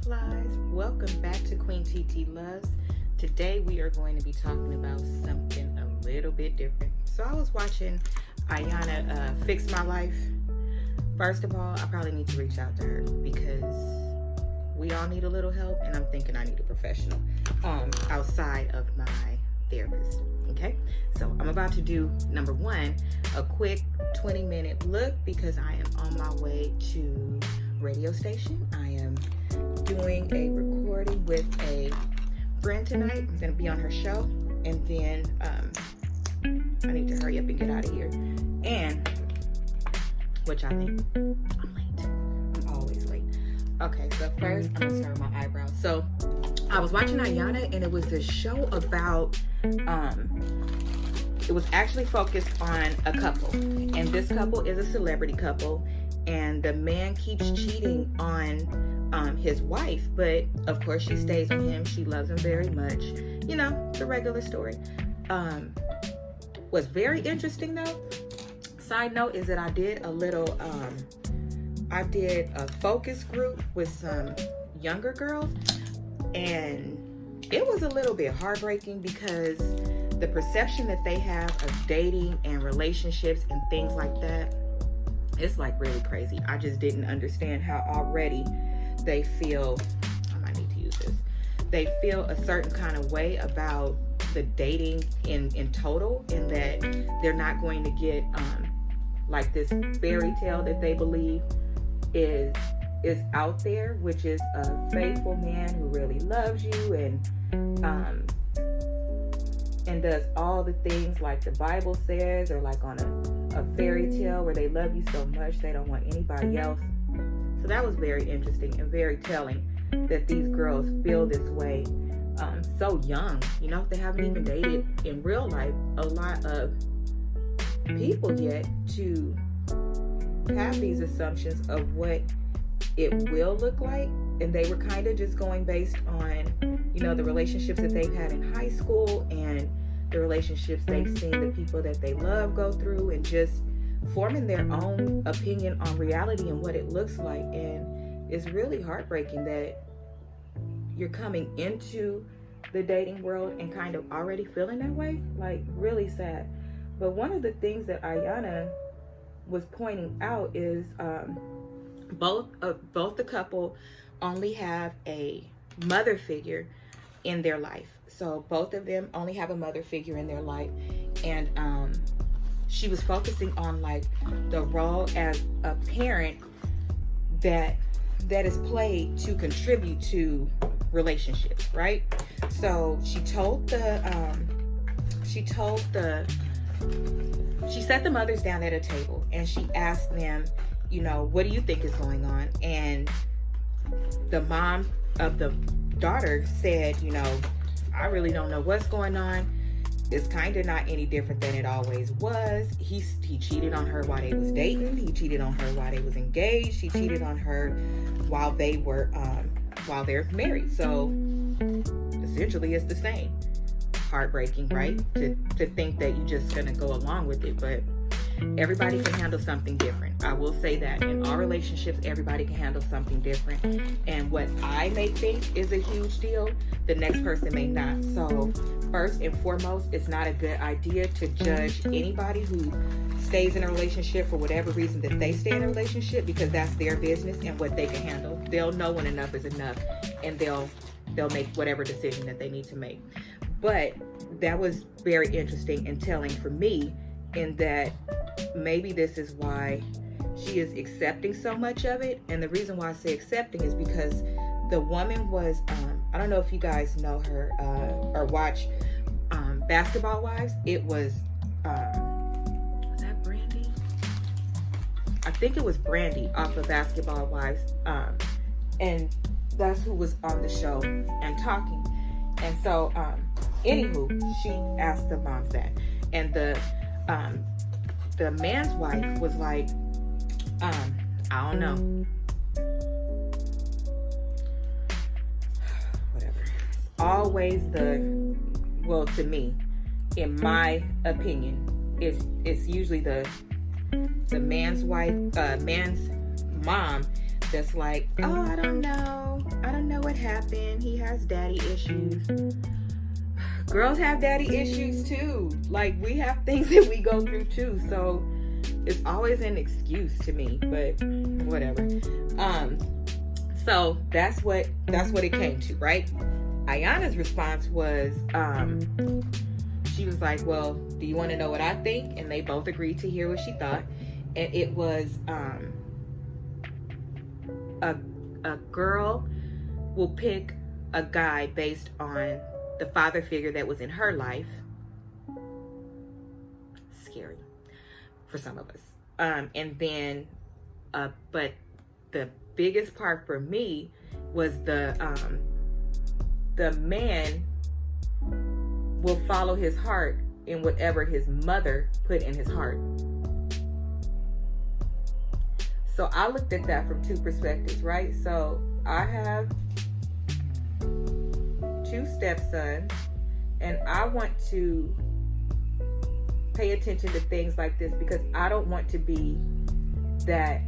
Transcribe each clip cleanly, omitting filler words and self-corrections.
butterflies. Welcome back to QueenTitiLoves. Today we are going to be talking about something a little bit different. So I was watching Iyanla fix my life. First of all, I probably need to reach out to her because we all need a little help, and I'm thinking I need a professional outside of my therapist. Okay, so I'm about to do number one, a quick 20-minute look because I am on my way to radio station. I am doing a recording with a friend tonight. I'm gonna be on her show, and then I need to hurry up and get out of here. And which I think I'm late. I'm always late. Okay, so first I'm gonna start with my eyebrows. So I was watching Iyanla, and it was this show about it was actually focused on a couple, and this couple is a celebrity couple, and the man keeps cheating on his wife, but of course she stays with him. She loves him very much. You know, the regular story. What's very interesting though, side note, is that I did a little I did a focus group with some younger girls, and it was a little bit heartbreaking because the perception that they have of dating and relationships and things like that, it's like really crazy. I just didn't understand how already they feel, I might need to use this, they feel a certain kind of way about the dating in total, in that they're not going to get like this fairy tale that they believe is out there, which is a faithful man who really loves you and does all the things like the Bible says, or like on a fairy tale where they love you so much they don't want anybody else. So that was very interesting and very telling that these girls feel this way so young. You know, they haven't even dated in real life a lot of people yet to have these assumptions of what it will look like. And they were kind of just going based on, you know, the relationships that they've had in high school and the relationships they've seen the people that they love go through, and just forming their own opinion on reality and what it looks like. And it's really heartbreaking that you're coming into the dating world and kind of already feeling that way. Like, really sad. But one of the things that Iyanla was pointing out is both the couple only have a mother figure in their life. So both of them only have a mother figure in their life, and she was focusing on like the role as a parent that is played to contribute to relationships, right? So she set the mothers down at a table, and she asked them, you know, what do you think is going on? And the mom of the daughter said, you know, I really don't know what's going on. It's kind of not any different than it always was. He cheated on her while they was dating. He cheated on her while they was engaged. He cheated on her while they were while they're married. So essentially it's the same. Heartbreaking, right? To think that you're just gonna go along with it, but everybody can handle something different. I will say that in all relationships, everybody can handle something different. And what I may think is a huge deal, the next person may not. So first and foremost, it's not a good idea to judge anybody who stays in a relationship for whatever reason that they stay in a relationship, because that's their business and what they can handle. They'll know when enough is enough, and they'll make whatever decision that they need to make. But that was very interesting and telling for me, in that maybe this is why she is accepting so much of it. And the reason why I say accepting is because the woman was, I don't know if you guys know her or watch Basketball Wives. It was that Brandy? I think it was Brandy off of Basketball Wives. And that's who was on the show and talking. And so, anywho, she asked the moms that. And the man's wife was like, I don't know. Whatever. Always well, to me, in my opinion, it's usually the man's wife, man's mom that's like, oh, I don't know what happened. He has daddy issues. Girls have daddy issues too. Like, we have things that we go through too. So it's always an excuse to me, but whatever. So that's what it came to, right? Iyanla's response was, she was like, well, do you want to know what I think? And they both agreed to hear what she thought. And it was, a girl will pick a guy based on the father figure that was in her life. Scary for some of us. And then, but the biggest part for me was the man will follow his heart in whatever his mother put in his heart. So I looked at that from two perspectives, right? So I have 2 stepsons, and I want to pay attention to things like this because I don't want to be that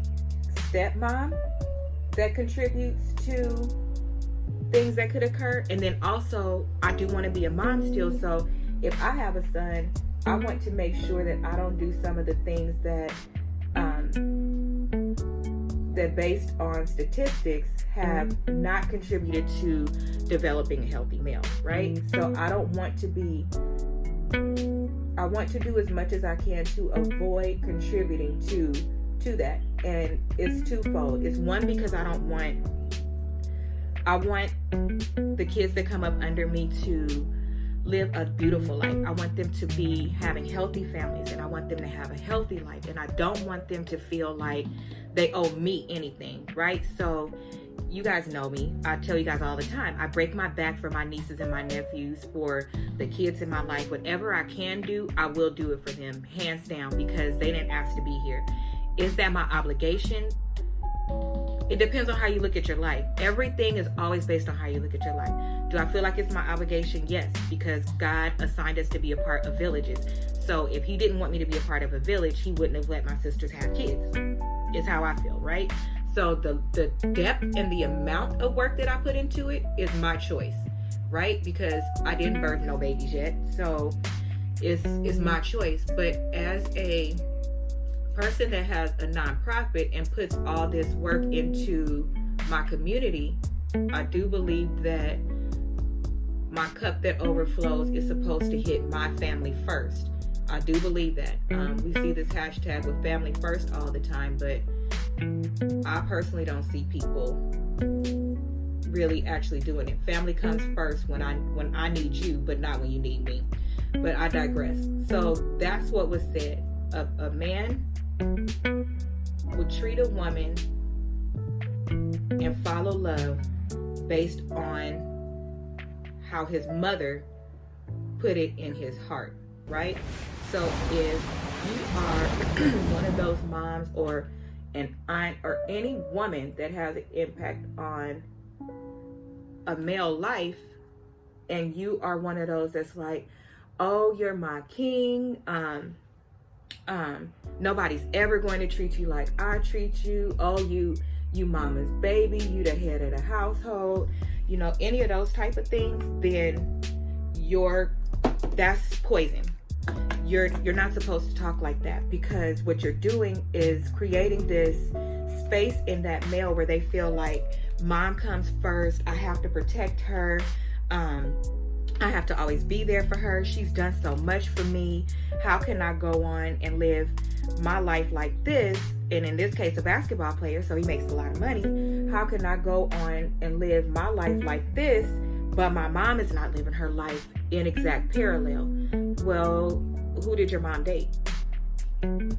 stepmom that contributes to things that could occur. And then also, I do want to be a mom still. So if I have a son, I want to make sure that I don't do some of the things that that based on statistics have not contributed to developing a healthy male, right? So I don't want to be, I want to do as much as I can to avoid contributing to that. And it's twofold. It's one, because I want the kids that come up under me to live a beautiful life. I want them to be having healthy families, and I want them to have a healthy life. And I don't want them to feel like they owe me anything, right? So you guys know me. I tell you guys all the time, I break my back for my nieces and my nephews, for the kids in my life. Whatever I can do, I will do it for them, hands down, because they didn't ask to be here. Is that my obligation? It depends on how you look at your life. Everything is always based on how you look at your life. Do I feel like it's my obligation? Yes, because God assigned us to be a part of villages. So if he didn't want me to be a part of a village, he wouldn't have let my sisters have kids, is how I feel, right? So the depth and the amount of work that I put into it is my choice, right? Because I didn't birth no babies yet. So it's my choice. But as a person that has a nonprofit and puts all this work into my community, I do believe that my cup that overflows is supposed to hit my family first. I do believe that. We see this hashtag with family first all the time, but I personally don't see people really actually doing it. Family comes first when I need you, but not when you need me. But I digress. So that's what was said. A man would treat a woman and follow love based on how his mother put it in his heart, right? So if you are one of those moms or an aunt or any woman that has an impact on a male life, and you are one of those that's like, oh, you're my king, nobody's ever going to treat you like I treat you, oh, you mama's baby, you the head of the household, you know, any of those type of things, then that's poison. You're not supposed to talk like that, because what you're doing is creating this space in that male where they feel like mom comes first, I have to protect her, I have to always be there for her, she's done so much for me, how can I go on and live my life like this? And in this case, a basketball player, so he makes a lot of money, how can I go on and live my life like this, but my mom is not living her life in exact parallel? Well, who did your mom date?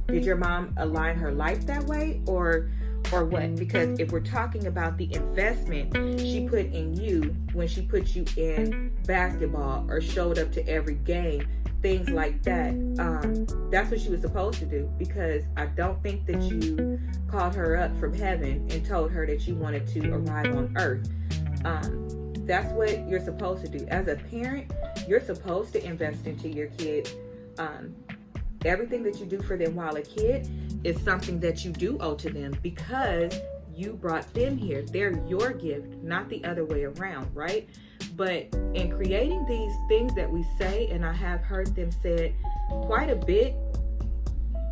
Did your mom align her life that way, or what? Because if we're talking about the investment she put in you when she put you in basketball or showed up to every game, things like that, that's what she was supposed to do. Because I don't think that you called her up from heaven and told her that you wanted to arrive on earth. That's what you're supposed to do. As a parent, you're supposed to invest into your kids. Everything that you do for them while a kid is something that you do owe to them, because You brought them here. They're your gift, not the other way around, right? But in creating these things that we say, and I have heard them said quite a bit,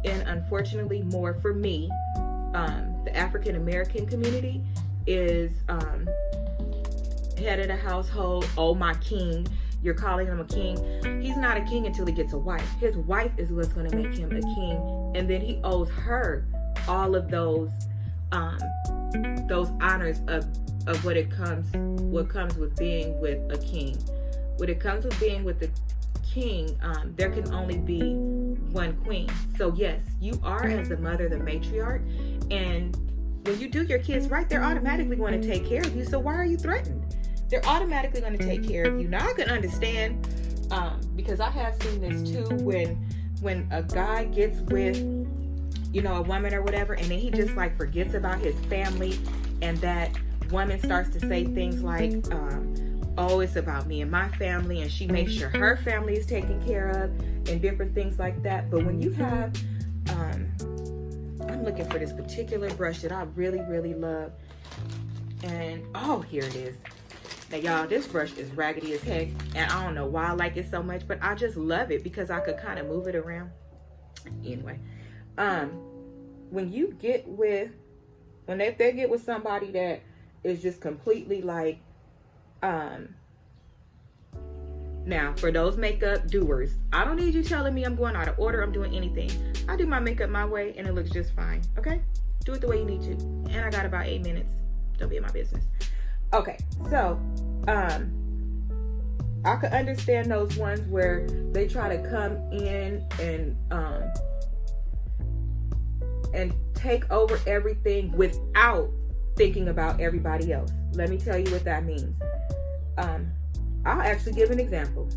and unfortunately more for me, the African American community is head of the household. Oh, my king. You're calling him a king. He's not a king until he gets a wife. His wife is what's going to make him a king, and then he owes her all of those honors of what comes with being with a king. When it comes with being with the king, there can only be one queen. So yes, you are, as the mother, the matriarch, and when you do your kids right, they're automatically going to take care of you. So why are you threatened? They're automatically going to take care of you. Now I can understand, because I have seen this too, when a guy gets with, a woman or whatever, and then he just like forgets about his family, and that woman starts to say things like, oh, it's about me and my family, and she makes sure her family is taken care of, and different things like that. But when you have, I'm looking for this particular brush that I really, really love, and oh, here it is. Now, y'all, this brush is raggedy as heck, and I don't know why I like it so much, but I just love it because I could kind of move it around. Anyway, when you get with, when they get with somebody that is just completely like, now for those makeup doers, I don't need you telling me I'm going out of order, I'm doing anything. I do my makeup my way and it looks just fine, okay? Do it the way you need to. And I got about 8 minutes. Don't be in my business. Okay, so I could understand those ones where they try to come in and take over everything without thinking about everybody else. Let me tell you what that means. I'll actually give an example.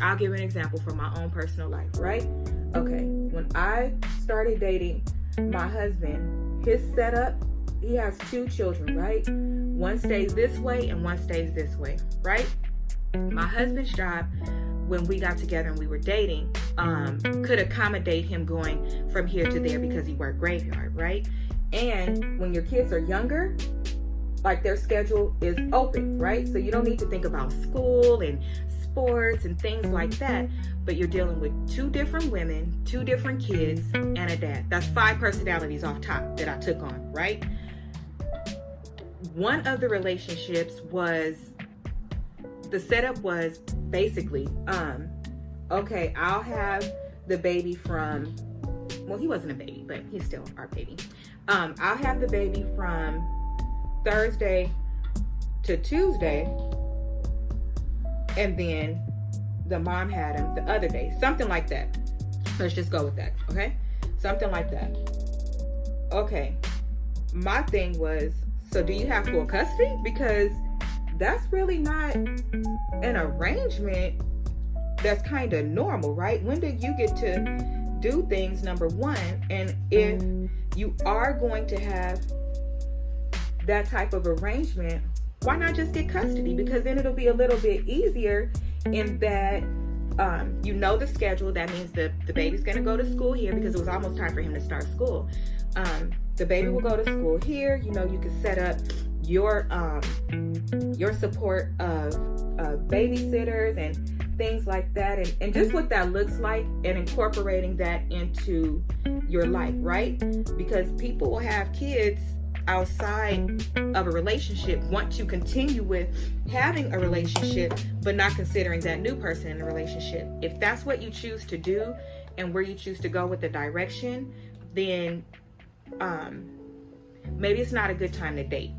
I'll give an example from my own personal life, right? Okay, when I started dating my husband, his setup, he has 2 children, right? One stays this way and one stays this way, right? My husband's job, when we got together and we were dating, could accommodate him going from here to there because he worked graveyard, right? And when your kids are younger, like their schedule is open, right? So you don't need to think about school and sports and things like that, but you're dealing with 2 different women, 2 different kids, and a dad. That's 5 personalities off top that I took on, right? One of the relationships was, the setup was basically, okay, I'll have the baby from, well, he wasn't a baby, but he's still our baby. I'll have the baby from Thursday to Tuesday, and then the mom had him the other day. Something like that. Let's just go with that, okay? Something like that. Okay. My thing was, so do you have full custody? Because that's really not an arrangement that's kind of normal, right? When do you get to do things, number one? And if you are going to have that type of arrangement, why not just get custody? Because then it'll be a little bit easier in that you know the schedule. That means the baby's going to go to school here because it was almost time for him to start school. The baby will go to school here. You know, you can set up your support of babysitters and things like that, and just what that looks like, and incorporating that into your life, right? Because people will have kids outside of a relationship, want to continue with having a relationship, but not considering that new person in the relationship. If that's what you choose to do and where you choose to go with the direction, then maybe it's not a good time to date.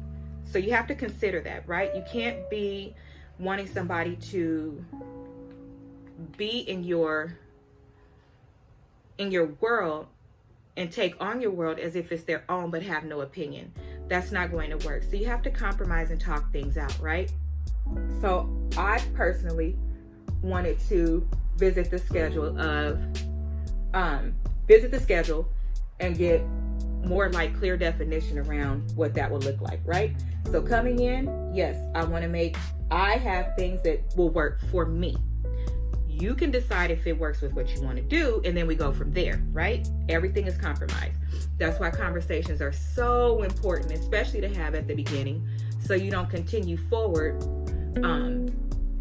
So you have to consider that, right? You can't be wanting somebody to be in your world and take on your world as if it's their own, but have no opinion. That's not going to work. So you have to compromise and talk things out, right? So I personally wanted to visit the schedule and get more like clear definition around what that would look like, right? So coming in, yes, I have things that will work for me. You can decide if it works with what you want to do, and then we go from there, right? Everything is compromised. That's why conversations are so important, especially to have at the beginning, so you don't continue forward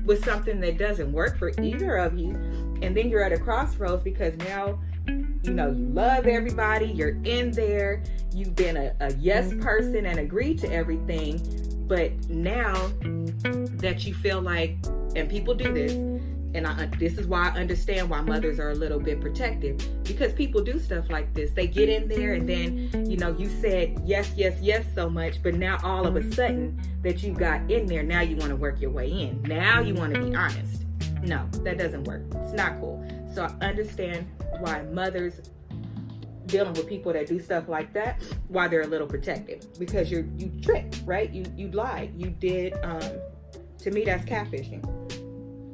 with something that doesn't work for either of you. And then you're at a crossroads because now, you love everybody, you're in there, you've been a yes person and agreed to everything. But now that you feel like, and people do this, and this is why I understand why mothers are a little bit protective, because people do stuff like this. They get in there and then, you said yes, yes, yes so much, but now all of a sudden that you got in there, now you want to work your way in. Now you want to be honest. No, that doesn't work. It's not cool. So I understand why mothers dealing with people that do stuff like that, why they're a little protective, because you tricked, right? You lied. You did, to me, that's catfishing.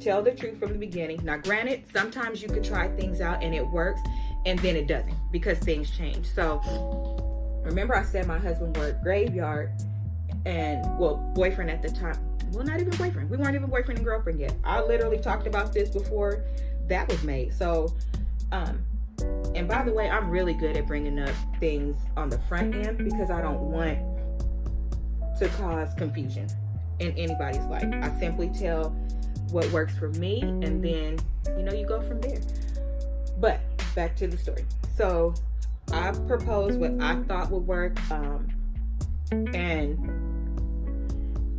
Tell the truth from the beginning. Now, granted, sometimes you could try things out and it works, and then it doesn't because things change. So remember I said my husband worked graveyard, and boyfriend at the time. Well, not even boyfriend. We weren't even boyfriend and girlfriend yet. I literally talked about this before that was made. So, and by the way, I'm really good at bringing up things on the front end because I don't want to cause confusion in anybody's life. I simply tell what works for me, and then, you go from there. But back to the story. So I proposed what I thought would work,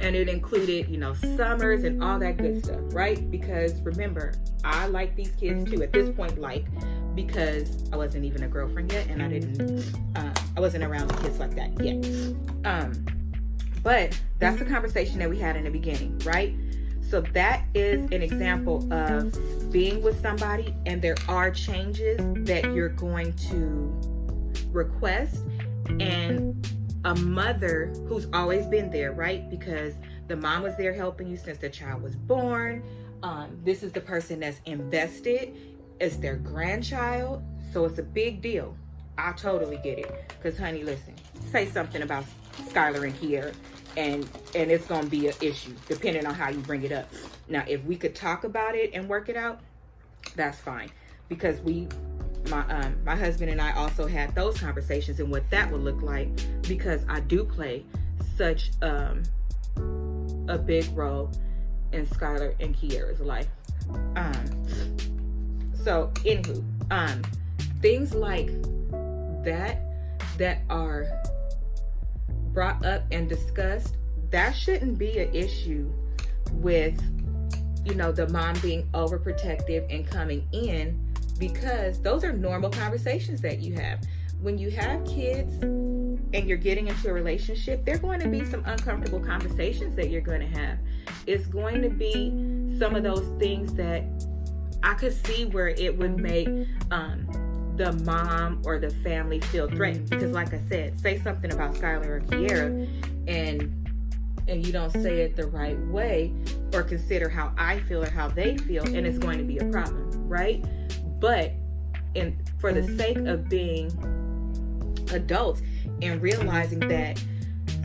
and it included, summers and all that good stuff, right? Because remember, I like these kids too. At this point, because I wasn't even a girlfriend yet, and I wasn't around kids like that yet. But that's the conversation that we had in the beginning, right? So that is an example of being with somebody, and there are changes that you're going to request, and a mother who's always been there, right? Because the mom was there helping you since the child was born. This is the person that's invested. It's their grandchild. So it's a big deal. I totally get it. Because, honey, listen, say something about Skylar and Kiera, and it's going to be an issue, depending on how you bring it up. Now, if we could talk about it and work it out, that's fine. Because my husband and I also had those conversations and what that would look like, because I do play such a big role in Skylar and Kiera's life. So anywho, things like that are brought up and discussed, that shouldn't be an issue with, the mom being overprotective and coming in, because those are normal conversations that you have. When you have kids and you're getting into a relationship, there are going to be some uncomfortable conversations that you're going to have. It's going to be some of those things that I could see where it would make the mom or the family feel threatened. Because like I said, say something about Skylar or Kiera and you don't say it the right way or consider how I feel or how they feel, and it's going to be a problem, right? But for the sake of being adults and realizing that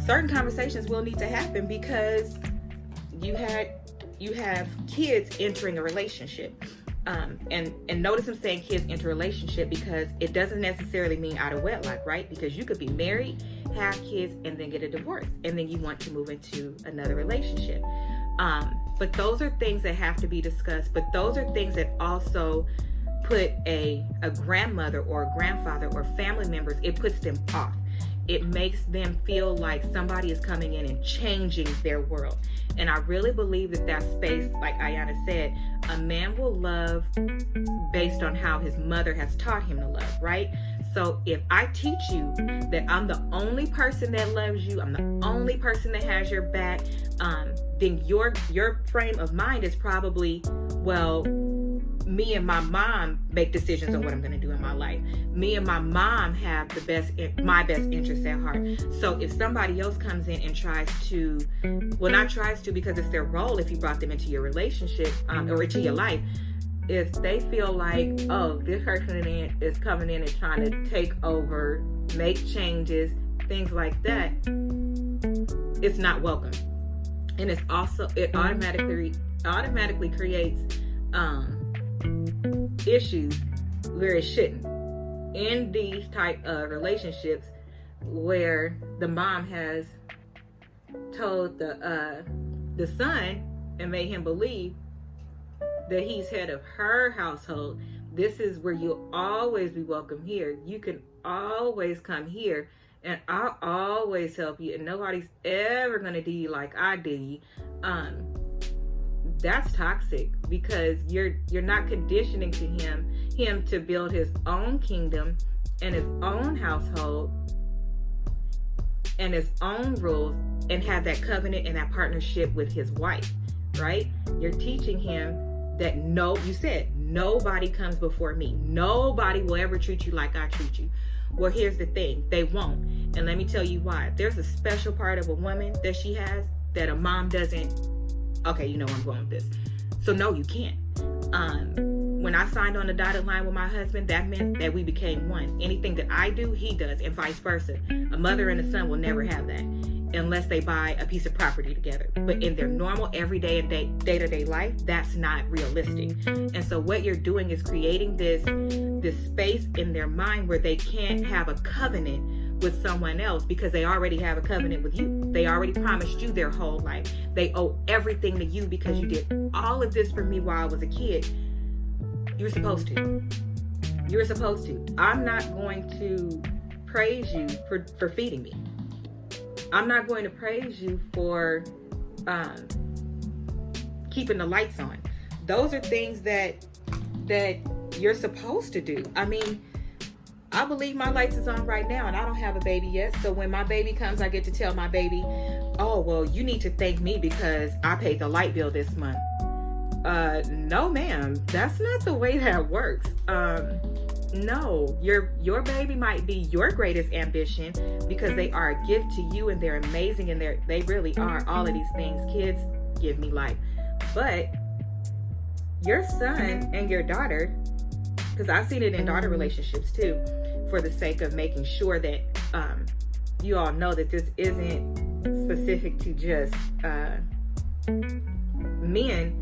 certain conversations will need to happen, because you have kids entering a relationship. And notice I'm saying kids enter a relationship because it doesn't necessarily mean out of wedlock, right? Because you could be married, have kids, and then get a divorce, and then you want to move into another relationship. But those are things that have to be discussed. But those are things that also put a grandmother or a grandfather or family members, it puts them off. It makes them feel like somebody is coming in and changing their world. And I really believe that space, like Iyanla said, a man will love based on how his mother has taught him to love, right? So if I teach you that I'm the only person that loves you, I'm the only person that has your back, then your frame of mind is probably, well, me and my mom make decisions on what I'm going to do in my life. Me and my mom have my best interests at heart. So if somebody else comes in and tries to, not tries to, because it's their role if you brought them into your relationship or into your life, if they feel like, oh, this person is coming in and trying to take over, make changes, things like that, it's not welcome. And it's also, it automatically creates issues where it shouldn't. in these type of relationships where the mom has told the son and made him believe that he's head of her household. This is where you'll always be welcome here. You can always come here, and I'll always help you, and nobody's ever gonna do you like I did you. That's toxic, because you're not conditioning to him to build his own kingdom and his own household and his own rules, and have that covenant and that partnership with his wife, right? You're teaching him that you said nobody comes before me. Nobody will ever treat you like I treat you. Well, here's the thing, they won't. And let me tell you why. There's a special part of a woman that she has that a mom doesn't. Okay, you know where I'm going with this. So no, you can't. When I signed on the dotted line with my husband, that meant that we became one. Anything that I do, he does, and vice versa. A mother and a son will never have that unless they buy a piece of property together. But in their normal, everyday and day-to-day life, that's not realistic. And so what you're doing is creating this space in their mind where they can't have a covenant with someone else, because they already have a covenant with you. They already promised you their whole life. They owe everything to you because you did all of this for me while I was a kid. You were supposed to. You were supposed to. I'm not going to praise you for feeding me. I'm not going to praise you for keeping the lights on. Those are things that you're supposed to do. I mean, I believe my lights is on right now, and I don't have a baby yet. So when my baby comes, I get to tell my baby, oh, well, you need to thank me because I paid the light bill this month. No, ma'am, that's not the way that works. No, your baby might be your greatest ambition because they are a gift to you, and they're amazing, and they really are all of these things. Kids give me life. But your son and your daughter, because I've seen it in daughter relationships too, for the sake of making sure that you all know that this isn't specific to just men.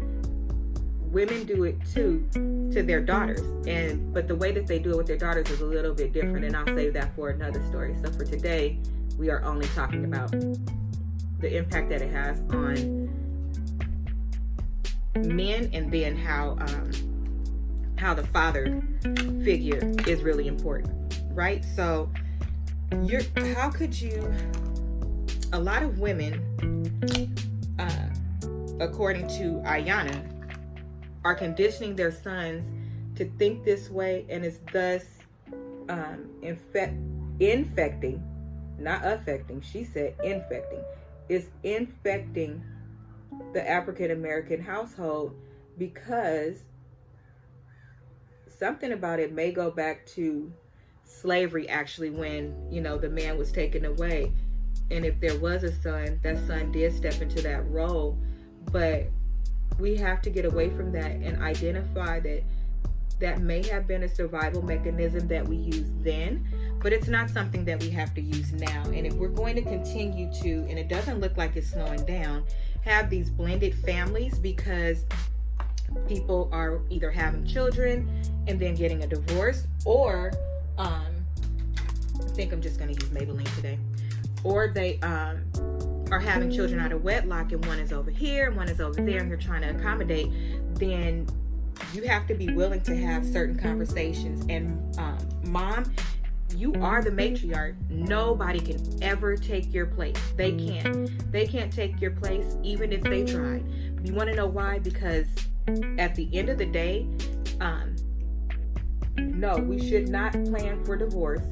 Women do it too to their daughters, but the way that they do it with their daughters is a little bit different, and I'll save that for another story. So for today, we are only talking about the impact that it has on men, and then how the father figure is really important, right? So how could you, a lot of women, according to Iyanla, are conditioning their sons to think this way, and is thus infecting, not affecting, she said infecting, is infecting the African American household, because something about it may go back to slavery, actually, when, the man was taken away. And if there was a son, that son did step into that role. But we have to get away from that and identify that may have been a survival mechanism that we used then, but it's not something that we have to use now. And if we're going to continue to, and it doesn't look like it's slowing down, have these blended families, because people are either having children and then getting a divorce, or I think I'm just going to use Maybelline today, or they are having children out of wedlock, and one is over here and one is over there, and you're trying to accommodate, then you have to be willing to have certain conversations. And mom, you are the matriarch. Nobody can ever take your place. They can't take your place, even if they tried. You want to know why? Because at the end of the day, no, we should not plan for divorce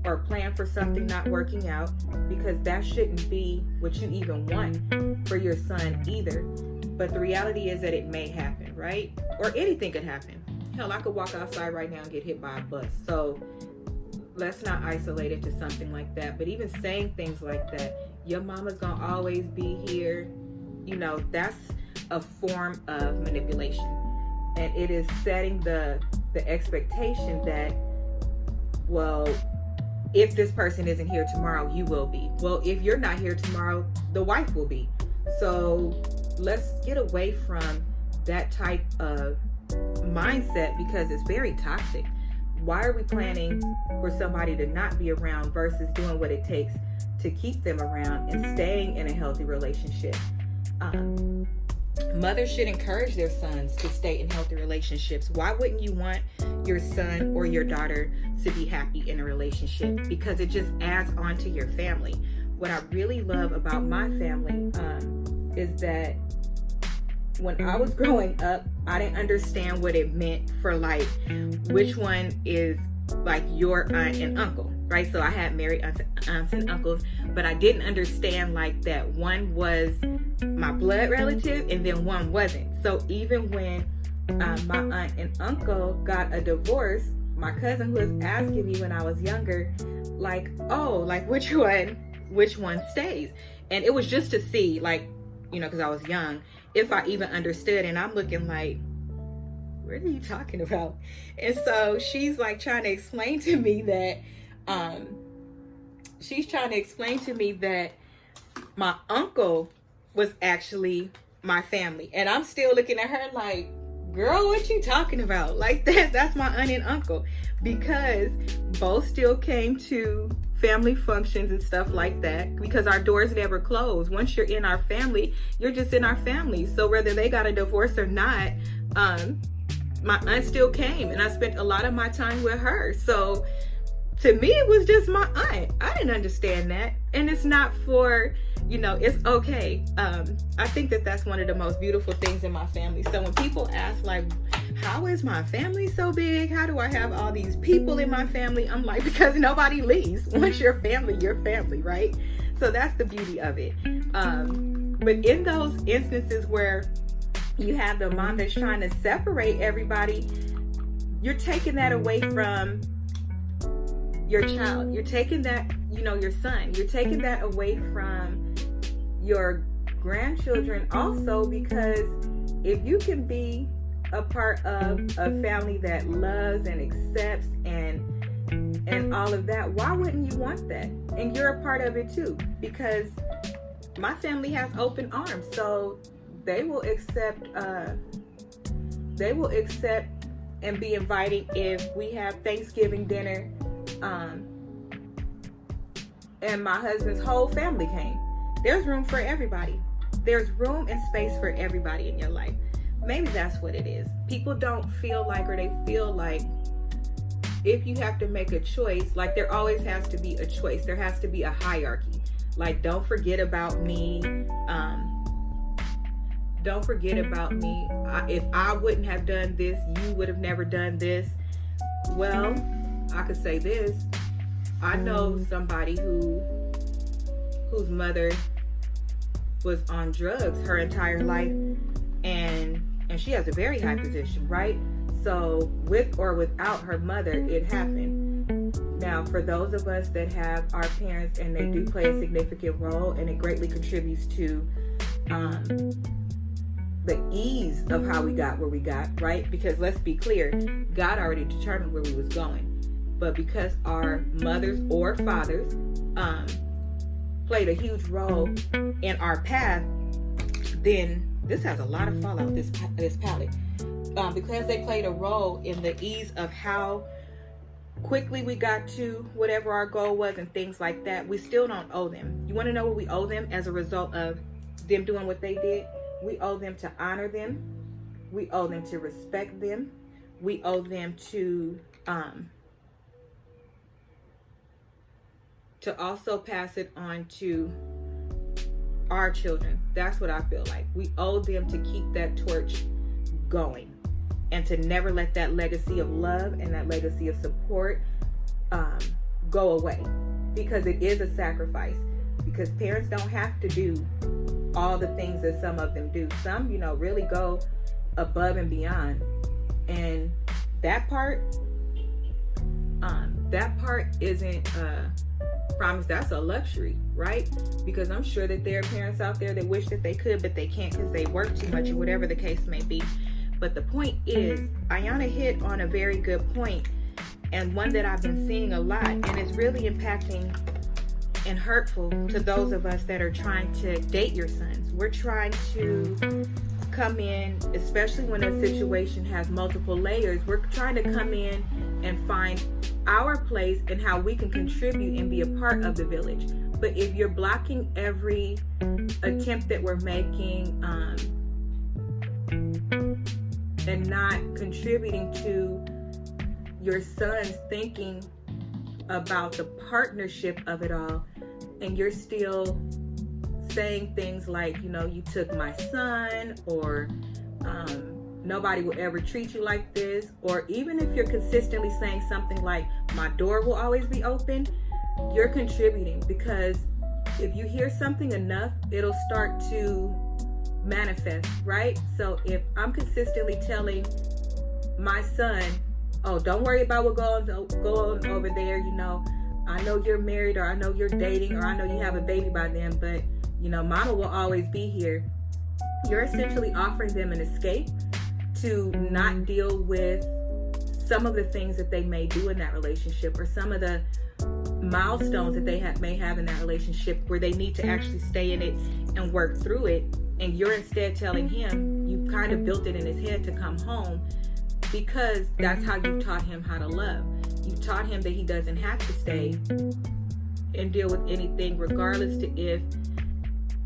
or plan for something not working out, because that shouldn't be what you even want for your son either. But the reality is that it may happen, right? Or anything could happen. Hell, I could walk outside right now and get hit by a bus. So let's not isolate it to something like that. But even saying things like that, your mama's gonna always be here, that's a form of manipulation. And it is setting the expectation that, well, if this person isn't here tomorrow, you will be. Well, if you're not here tomorrow, the wife will be. So let's get away from that type of mindset, because it's very toxic. Why are we planning for somebody to not be around versus doing what it takes to keep them around and staying in a healthy relationship? Mothers should encourage their sons to stay in healthy relationships. Why wouldn't you want your son or your daughter to be happy in a relationship? Because it just adds on to your family. What I really love about my family is that when I was growing up, I didn't understand what it meant for like which one is like your aunt and uncle, right? So I had married aunts and uncles, but I didn't understand like that one was my blood relative and then one wasn't. So even when my aunt and uncle got a divorce, my cousin was asking me when I was younger, like, oh, like which one stays? And it was just to see, like, you know, because I was young, if I even understood. And I'm looking like, what are you talking about? And so she's like trying to explain to me that my uncle was actually my family. And I'm still looking at her like, girl, what you talking about? Like that's my aunt and uncle, because both still came to family functions and stuff like that, because our doors never close. Once you're in our family, you're just in our family. So whether they got a divorce or not, my aunt still came, and I spent a lot of my time with her. So to me, it was just my aunt. I didn't understand that. And it's not for, you know, it's okay. I think that that's one of the most beautiful things in my family. So when people ask like, how is my family so big? How do I have all these people in my family? I'm like, because nobody leaves. Once you're family, right? So that's the beauty of it. But in those instances where you have the mom that's trying to separate everybody, you're taking that away from your child. You're taking that, you know, your son. You're taking that away from your grandchildren also, because if you can be a part of a family that loves and accepts and all of that, why wouldn't you want that? And you're a part of it too, because my family has open arms, so they will accept and be inviting if we have Thanksgiving dinner and my husband's whole family came. There's room for everybody. There's room and space for everybody in your life. Maybe that's what it is. People don't feel like, or they feel like if you have to make a choice, like there always has to be a choice. There has to be a hierarchy. Like, don't forget about me. Don't forget about me. If I wouldn't have done this, you would have never done this. Well, I could say this. I know somebody whose mother was on drugs her entire life, and she has a very high position, right? So with or without her mother, it happened. Now, for those of us that have our parents and they do play a significant role, and it greatly contributes to the ease of how we got where we got, right? Because let's be clear, God already determined where we was going. But because our mothers or fathers played a huge role in our path, then this has a lot of fallout, this palette. Because they played a role in the ease of how quickly we got to whatever our goal was and things like that, we still don't owe them. You want to know what we owe them as a result of them doing what they did? We owe them to honor them. We owe them to respect them. We owe them to also pass it on to our children. That's what I feel like. We owe them to keep that torch going and to never let that legacy of love and that legacy of support go away, because it is a sacrifice. Because parents don't have to do all the things that some of them do. Some, you know, really go above and beyond, and that part isn't promise. That's a luxury, right? Because I'm sure that there are parents out there that wish that they could, but they can't because they work too much or whatever the case may be. But the point is, Iyanla hit on a very good point, and one that I've been seeing a lot, and it's really impacting and hurtful to those of us that are trying to date your sons. We're trying to come in, especially when a situation has multiple layers, we're trying to come in and find our place and how we can contribute and be a part of the village. But if you're blocking every attempt that we're making, and not contributing to your son's thinking about the partnership of it all, and you're still saying things like, you know, you took my son, or nobody will ever treat you like this, or even if you're consistently saying something like, my door will always be open, you're contributing. Because if you hear something enough, it'll start to manifest, right? So if I'm consistently telling my son, oh, don't worry about what goes on over there, you know, I know you're married, or I know you're dating, or I know you have a baby by then, but you know, mama will always be here. You're essentially offering them an escape to not deal with some of the things that they may do in that relationship, or some of the milestones that they may have in that relationship where they need to actually stay in it and work through it. And you're instead telling him, you kind of built it in his head to come home, because that's how you taught him how to love. You taught him that he doesn't have to stay and deal with anything, regardless to if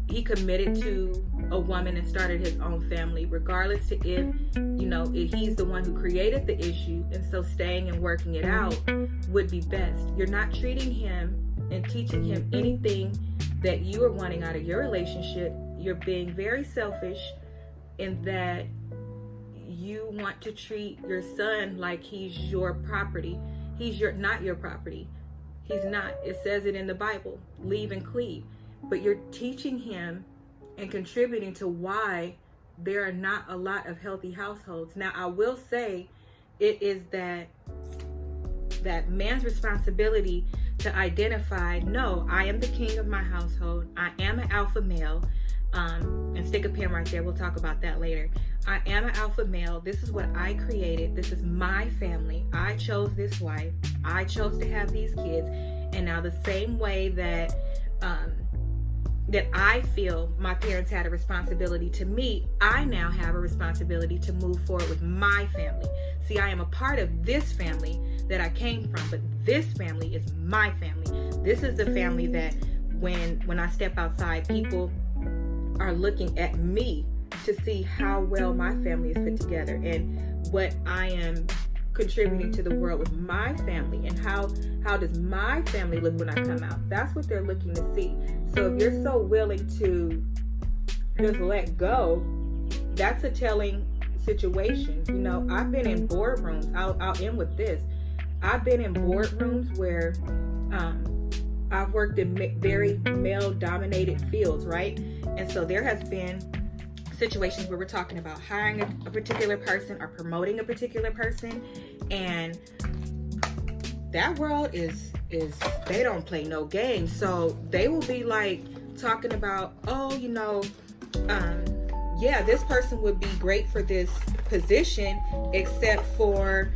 he committed to a woman and started his own family, regardless to if, you know, if he's the one who created the issue, and so staying and working it out would be best. You're not treating him and teaching him anything that you are wanting out of your relationship. You're being very selfish in that you want to treat your son like he's your property. He's not your property. He's not. It says it in the Bible, leave and cleave. But you're teaching him and contributing to why there are not a lot of healthy households. Now, I will say it is that man's responsibility to identify, no, I am the king of my household. I am an alpha male. And stick a pin right there. We'll talk about that later. I am an alpha male. This is what I created. This is my family. I chose this wife. I chose to have these kids. And now the same way that I feel my parents had a responsibility to me, I now have a responsibility to move forward with my family. See, I am a part of this family that I came from, but this family is my family. This is the family that when I step outside, people are looking at me to see how well my family is put together and what I am contributing to the world with my family, and how does my family look when I come out. That's what they're looking to see. So if you're so willing to just let go, that's a telling situation. You know, I've been in boardrooms. I'll end with this. I've been in boardrooms where I've worked in very male-dominated fields, right? And so there has been situations where we're talking about hiring a particular person or promoting a particular person, and that world is they don't play no games. So they will be like talking about, oh, you know, yeah, this person would be great for this position, except for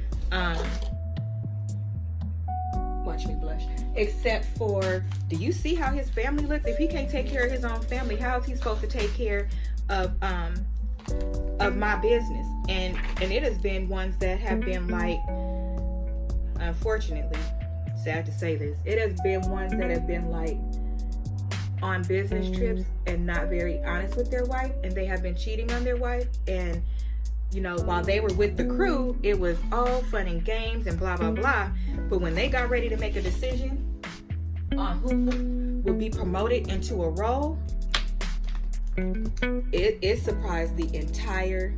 watch me blush, except for, do you see how his family looks? If he can't take care of his own family, how is he supposed to take care of my business? And it has been ones that have been like, unfortunately, sad to say this, it has been ones that have been like on business trips and not very honest with their wife, and they have been cheating on their wife. And you know, while they were with the crew, it was all fun and games and blah blah blah, but when they got ready to make a decision on who would be promoted into a role, it surprised the entire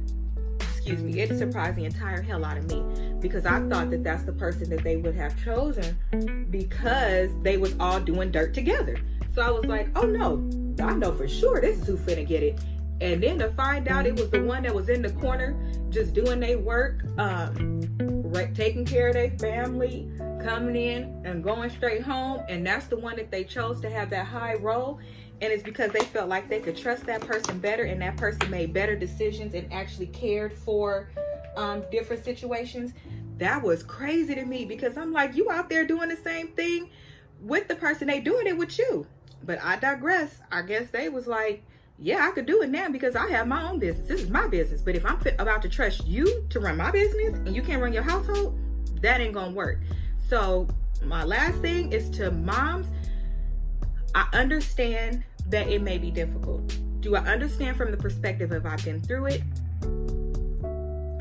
hell out of me, because I thought that that's the person that they would have chosen because they was all doing dirt together. So I was like, oh no, I know for sure this is who finna get it. And then to find out it was the one that was in the corner just doing their work, taking care of their family, coming in and going straight home, and that's the one that they chose to have that high role. And it's because they felt like they could trust that person better, and that person made better decisions and actually cared for different situations. That was crazy to me, because I'm like, you out there doing the same thing with the person, they doing it with you. But I digress. I guess they was like, yeah, I could do it now because I have my own business. This is my business. But if I'm about to trust you to run my business and you can't run your household, That ain't gonna work. So my last thing is to moms, I understand that it may be difficult. Do I understand from the perspective of I've been through it?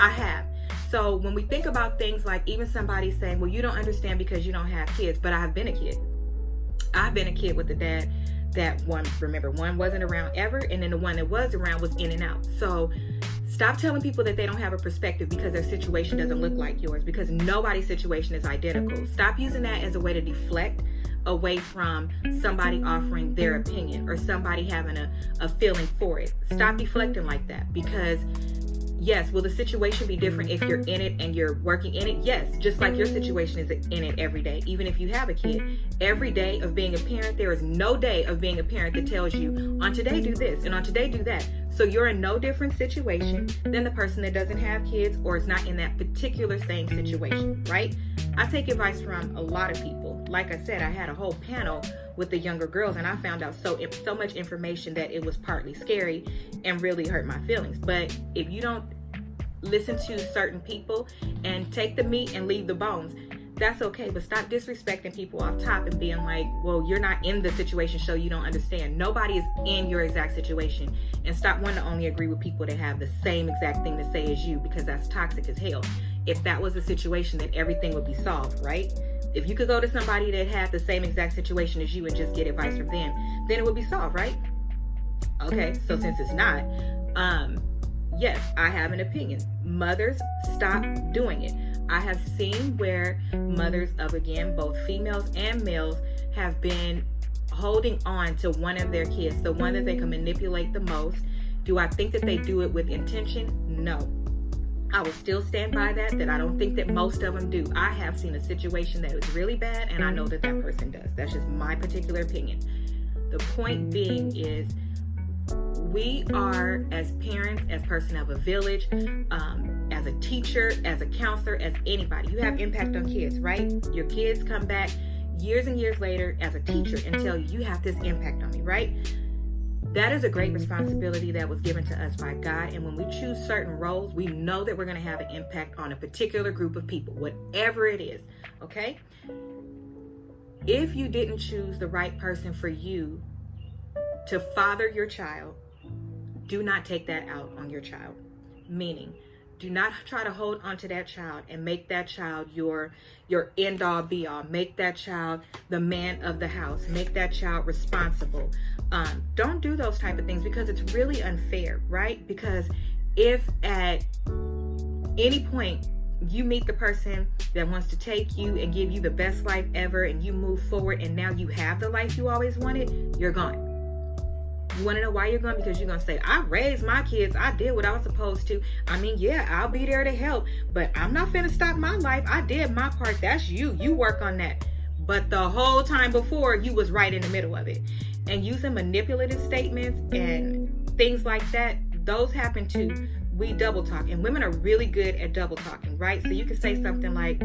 I have. So when we think about things like even somebody saying, well, you don't understand because you don't have kids, but I've been a kid. I've been a kid with a dad that one wasn't around ever, and then the one that was around was in and out. So stop telling people that they don't have a perspective because their situation doesn't look like yours, because nobody's situation is identical. Stop using that as a way to deflect away from somebody offering their opinion or somebody having a feeling for it. Stop deflecting like that, because yes, will the situation be different if you're in it and you're working in it? Yes, just like your situation is in it every day. Even if you have a kid, every day of being a parent, there is no day of being a parent that tells you, on today do this and on today do that. So you're in no different situation than the person that doesn't have kids or is not in that particular same situation, right? I take advice from a lot of people. Like I said, I had a whole panel with the younger girls, and I found out so much information that it was partly scary and really hurt my feelings. But if you don't listen to certain people and take the meat and leave the bones, that's okay. But stop disrespecting people off top and being like, well, you're not in the situation, so you don't understand. Nobody is in your exact situation. And stop wanting to only agree with people that have the same exact thing to say as you, because that's toxic as hell. If that was the situation, then everything would be solved, right? If you could go to somebody that had the same exact situation as you and just get advice from them, then it would be solved, right? Okay, so since it's not, yes, I have an opinion. Mothers, stop doing it. I have seen where mothers of, again, both females and males have been holding on to one of their kids, the one that they can manipulate the most. Do I think that they do it with intention? No. I will still stand by that I don't think that most of them do. I have seen a situation that was really bad, and I know that that person does. That's just my particular opinion. The point being is, we are, as parents, as person of a village, as a teacher, as a counselor, as anybody, you have impact on kids, right? Your kids come back years and years later as a teacher and tell you, you have this impact on me, right? That is a great responsibility that was given to us by God. And when we choose certain roles, we know that we're going to have an impact on a particular group of people, whatever it is, okay? If you didn't choose the right person for you to father your child, do not take that out on your child. Meaning, do not try to hold on to that child and make that child your end all be all. Make that child the man of the house. Make that child responsible. Don't do those type of things, because it's really unfair, right? Because if at any point you meet the person that wants to take you and give you the best life ever, and you move forward and now you have the life you always wanted, you're gone. You want to know why you're going? Because you're going to say, I raised my kids. I did what I was supposed to. I mean, yeah, I'll be there to help, but I'm not finna stop my life. I did my part. That's you. You work on that. But the whole time before, you was right in the middle of it. And using manipulative statements and things like that, those happen too. We double talk, and women are really good at double talking, right? So you can say something like,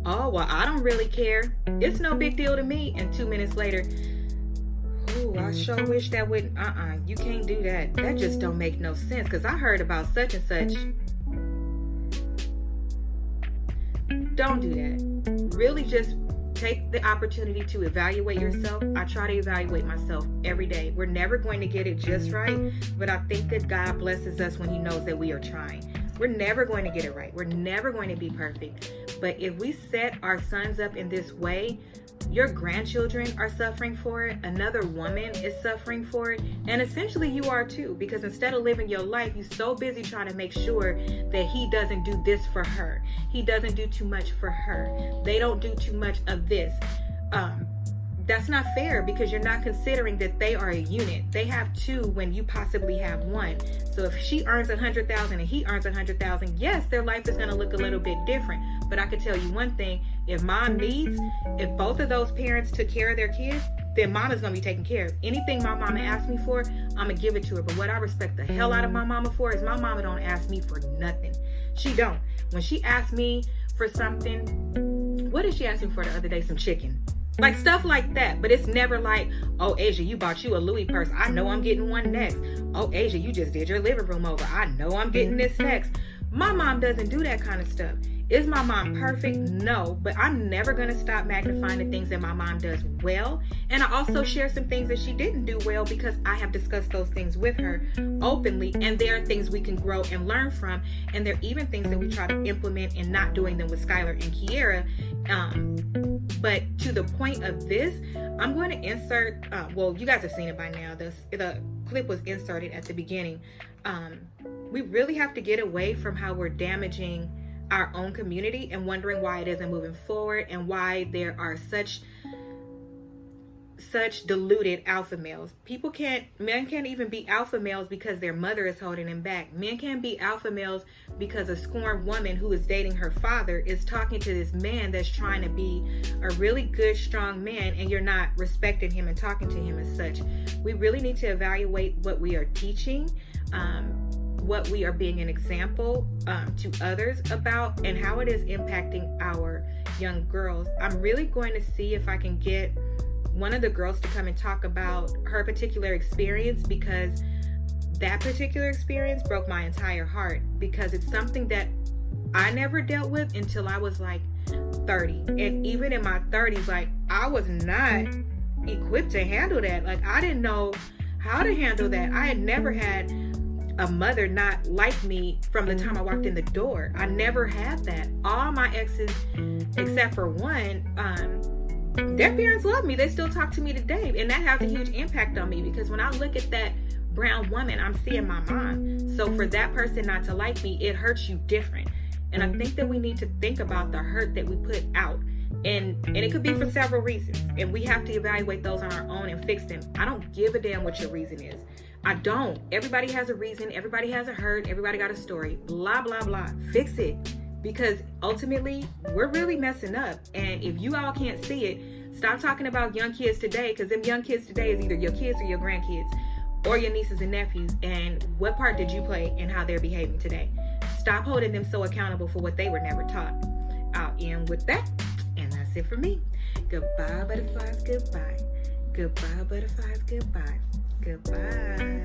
oh, well, I don't really care. It's no big deal to me. And 2 minutes later, oh, I sure wish that wouldn't, you can't do that. That just don't make no sense, because I heard about such and such. Don't do that. Really just take the opportunity to evaluate yourself. I try to evaluate myself every day. We're never going to get it just right, but I think that God blesses us when He knows that we are trying. We're never going to get it right. We're never going to be perfect. But if we set our sons up in this way, your grandchildren are suffering for it. Another woman is suffering for it. And essentially you are too, because instead of living your life, you're so busy trying to make sure that he doesn't do this for her. He doesn't do too much for her. They don't do too much of this. That's not fair, because you're not considering that they are a unit. They have two when you possibly have one. So if she earns $100,000 and he earns $100,000, yes, their life is going to look a little bit different. But I can tell you one thing: if mom needs, if both of those parents took care of their kids, then mama's going to be taken care of. Anything my mama asks me for, I'm going to give it to her. But what I respect the hell out of my mama for is my mama don't ask me for nothing. She don't. When she asks me for something, what did she ask me for the other day? Some chicken. Like stuff like that. But it's never like, oh, Asia, you bought you a Louis purse. I know I'm getting one next. Oh, Asia, you just did your living room over. I know I'm getting this next. My mom doesn't do that kind of stuff. Is my mom perfect? No, but I'm never going to stop magnifying the things that my mom does well. And I also share some things that she didn't do well because I have discussed those things with her openly. And there are things we can grow and learn from. And there are even things that we try to implement and not doing them with Skylar and Kiera. But to the point of this, I'm going to insert, well, you guys have seen it by now. The clip was inserted at the beginning. We really have to get away from how we're damaging our own community and wondering why it isn't moving forward and why there are such deluded alpha males. Men can't even be alpha males because their mother is holding them back. Men can't be alpha males because a scorned woman who is dating her father is talking to this man that's trying to be a really good, strong man, and you're not respecting him and talking to him as such. We really need to evaluate what we are teaching, what we are being an example to others about, and how it is impacting our young girls. I'm really going to see if I can get one of the girls to come and talk about her particular experience, because that particular experience broke my entire heart, because it's something that I never dealt with until I was like 30. And even in my 30s, like, I was not equipped to handle that. Like, I didn't know how to handle that. I had never had a mother not like me from the time I walked in the door. I never had that. All my exes, except for one, their parents love me. They still talk to me today. And that has a huge impact on me, because when I look at that brown woman, I'm seeing my mom. So for that person not to like me, it hurts you different. And I think that we need to think about the hurt that we put out. And it could be for several reasons. And we have to evaluate those on our own and fix them. I don't give a damn what your reason is. I don't. Everybody has a reason. Everybody has a hurt. Everybody got a story. Blah, blah, blah. Fix it. Because ultimately, we're really messing up. And if you all can't see it, stop talking about young kids today, because them young kids today is either your kids or your grandkids or your nieces and nephews. And what part did you play in how they're behaving today? Stop holding them so accountable for what they were never taught. I'll end with that. And that's it for me. Goodbye, butterflies. Goodbye. Goodbye, butterflies. Goodbye. Goodbye.